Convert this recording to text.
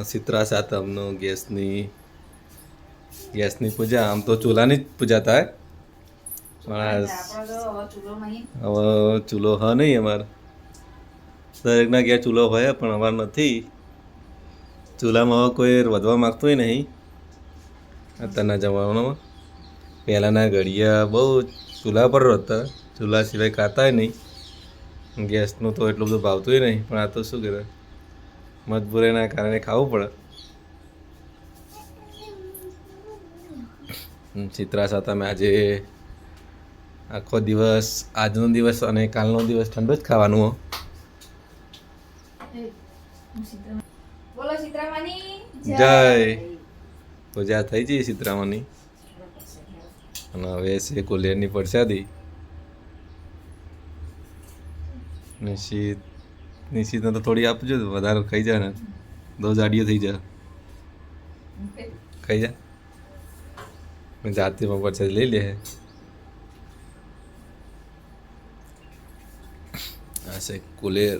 શીતળા સાતમનો ગેસની પૂજા. આમ તો ચૂલાની જ પૂજા થાય, પણ હવે ચૂલો હ નહીં અમારે. દરેકના ઘેર ચૂલો હોય પણ અમારે નથી. ચૂલામાં હવે કોઈ વધવા માગતું નહીં અત્યારના જમાનામાં. પહેલાંના ઘડિયા બહુ ચૂલા પર હતા, ચૂલા સિવાય ખાતાય નહીં. ગેસનું તો એટલું બધું ભાવતું નહીં, પણ આ તો શું કરે, મજબૂરીના કારણે ખાવું પડે. શીતળા સાતમે આજે આખો દિવસ, આજનો દિવસ અને કાલનો દિવસ ઠંડો જ ખાવાનું હો. જય પૂજા થઈ જઈ શીતળામાની. અને હવે છે કુલેરની પ્રસાદી. નિશિતને તો થોડી આપજો, વધારે ખાઈ જાય ને દો જાડીઓ થઈ જાય. ખાઈ જા, જાતે પણ પ્રસાદ લઈ લે. આ છે કુલેર.